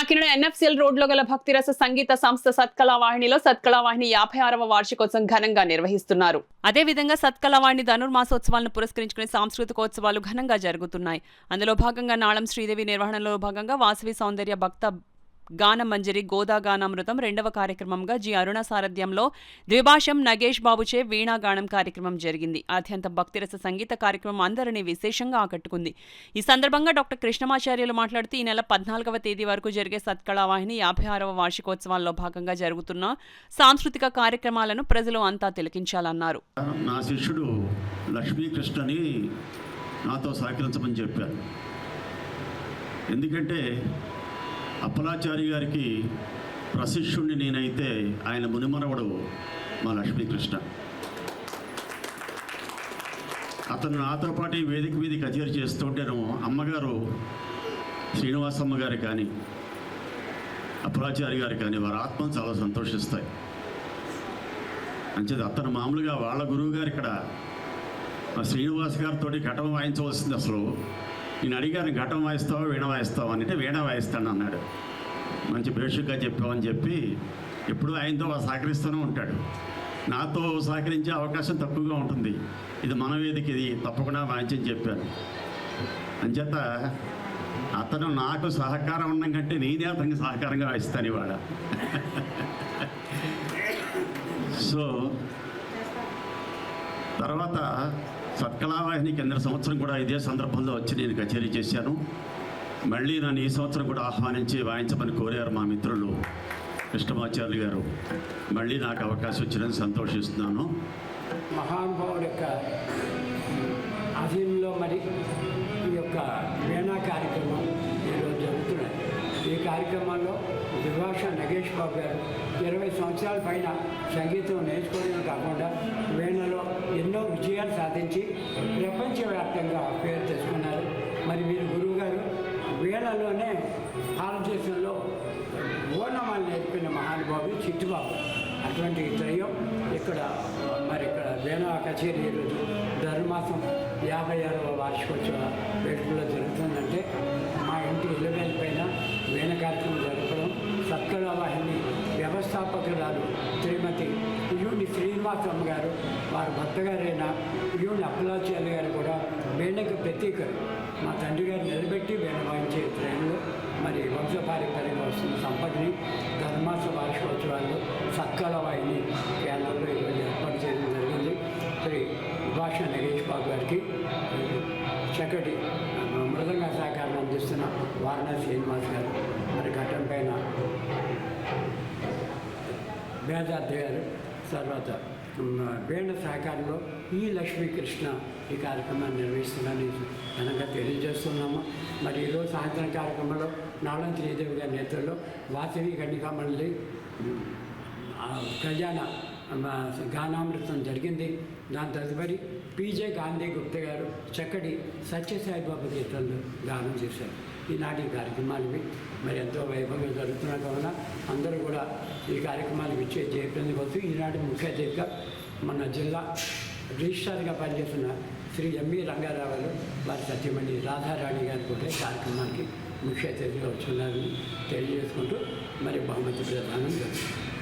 Kakinada NFCL రోడ్లో గల భక్తిరస సంగీత సంస్థ సత్కళావాహినిలో సత్కళావాహిని 56వ వార్షికోత్సవం ఘనంగా నిర్వహిస్తున్నారు. అదేవిధంగా సత్కళావాహిని ధనుర్మాసోత్సవాలను పురస్కరించుకునే సాంస్కృతికోత్సవాలు ఘనంగా జరుగుతున్నాయి. అందులో భాగంగా నాళం శ్రీదేవి నిర్వహణలో భాగంగా వాసవి సౌందర్య భక్త గానమంజరి గోదా గానామృతం 2వ కార్యక్రమంగా జి అరుణ సారథ్యంలో ద్విభాషం నగేష్ బాబుచే వీణాగానం కార్యక్రమం జరిగింది. అత్యంత భక్తిరస సంగీత కార్యక్రమం అందరినీ విశేషంగా ఆకట్టుకుంది. ఈ సందర్భంగా డాక్టర్ కృష్ణమాచార్యులు మాట్లాడుతూ ఈ నెల 14వ తేదీ వరకు జరిగే సత్కళావాహిని 56వ వార్షికోత్సవాల్లో భాగంగా జరుగుతున్న సాంస్కృతిక కార్యక్రమాలను ప్రజలు అంతా తిలకించాలన్నారు. నా శిష్యుడు లక్ష్మీకృష్ణని నాతో సహకరించమని చెప్పారు. ఎందుకంటే అప్పలాచారి గారికి ప్రశిష్యుణ్ణి నేనైతే ఆయన మునిమనవడు మా లక్ష్మీకృష్ణ. అతను నాతో పాటు ఈ వేదిక మీద కచేరీ చేస్తుంటేను అమ్మగారు శ్రీనివాసమ్మ గారు కానీ అప్పలాచారి గారు కానీ వారి ఆత్మ చాలా సంతోషిస్తాయి. అంచేది అతను మామూలుగా వాళ్ళ గురువు గారు ఇక్కడ శ్రీనివాస్ గారితో ఘటం వాయించవలసింది. అసలు నేను అడిగాను, ఘటం వాయిస్తావా వీణ వాయిస్తావా అంటే వీణ వాయిస్తాను అన్నాడు. మంచి బ్రేషుగా చెప్పామని చెప్పి ఎప్పుడు ఆయనతో సహకరిస్తూనే ఉంటాడు. నాతో సహకరించే అవకాశం తక్కువగా ఉంటుంది. ఇది మన వేదిక, ఇది తప్పకుండా వాయించని చెప్పాను. అంచేత అతను నాకు సహకారం ఉండడం కంటే నేనే అతనికి సహకారంగా వాయిస్తాను ఇవాళ. సో తర్వాత సత్కళావాహిని కింద సంవత్సరం కూడా ఇదే సందర్భంలో వచ్చి నేను కచేరీ చేశాను. మళ్ళీ నన్ను ఈ సంవత్సరం కూడా ఆహ్వానించి వాయించమని కోరారు మా మిత్రులు కృష్ణమాచార్యులు గారు. మళ్ళీ నాకు అవకాశం వచ్చినందుకు సంతోషిస్తున్నాను. మహానుభావుడు యొక్క ఆధీనంలో మరి ఈ యొక్క వీణా కార్యక్రమం ఈరోజు జరుగుతున్నాయి. ఈ కార్యక్రమంలో ద్విభాష నగేష్ బాబు గారు 20 సంవత్సరాల పైన సంగీతం నేర్చుకోవడమే కాకుండా వీణలో ఎన్నో విజయాలు సాధించి ప్రపంచవ్యాప్తంగా పేరు తెచ్చుకున్నారు. మరి వీరు గురువు గారు వీణలోనే భారతదేశంలో ఓనమాలు నేర్పిన మహానుభావుడు చిట్టుబాబు. అటువంటి త్రయం ఇక్కడ వీణా కచేరీ ఈరోజు ధనుర్మాసం 56వ వార్షికోత్సవ వేడుకలో జరుగుతుందంటే మా ఇంటి ఇళ్ళవేల పైన వీణ కార్యక్రమం జరపడం, సత్కళావాహిని వ్యవస్థాపకురాలు శ్రీమతి యుని శ్రీనివాసమ్మ గారు, వారి భర్త గారైన యుని అప్పలాచార్య గారు కూడా వీణకు ప్రత్యేకరు. మా తండ్రి గారు నిలబెట్టి వీణ వాయించే శ్రేణులు మరి వంశపారంపర్యంగా వస్తున్న సంపదని ధనుర్మాస వార్షికోత్సవాల్లో సత్కళావాహిని కేంద్రంలో ఈరోజు ఏర్పాటు చేయడం జరిగింది. శ్రీ భాష నగేష్ బాబు గారికి చక్కటి మృదంగ సహకారం అందిస్తున్న వారణాసి శ్రీనివాస్ గారు, మరి ఘట్టం పైన వేదార్థ గారు, తర్వాత వీణ సహకారంలో ఈ లక్ష్మీకృష్ణ ఈ కార్యక్రమాన్ని నిర్వహిస్తున్నారని ఘనంగా తెలియజేస్తున్నాము. మరి ఈరోజు సాయంత్రం కార్యక్రమంలో నాళం శ్రీదేవి గారి నేతృత్వంలో వాసవి కన్నికా మండలి ఖజానా గానామృతం జరిగింది. దాని తదుపరి పీజే గాంధీ గుప్తా గారు చక్కటి సత్యసాయిబాబా గీతాలు గానం చేశారు. ఈనాటి కార్యక్రమాలవి మరి ఎంతో వైభవంగా జరుగుతున్నాయి కావున అందరూ కూడా ఈ కార్యక్రమాలకు ఇచ్చే జయప్రదం కోసం ఈనాటి ముఖ్య అతిథిగా మన జిల్లా రిజిస్ట్రార్గా పనిచేస్తున్న శ్రీ ఎంఈ రంగారావు గారు, వారి సత్యమణి రాధారాణి గారు కూడా ఈ కార్యక్రమానికి ముఖ్య అతిథిగా వచ్చున్నారని తెలియజేసుకుంటూ మరి బహుమతి ప్రదానం జరుగుతుంది.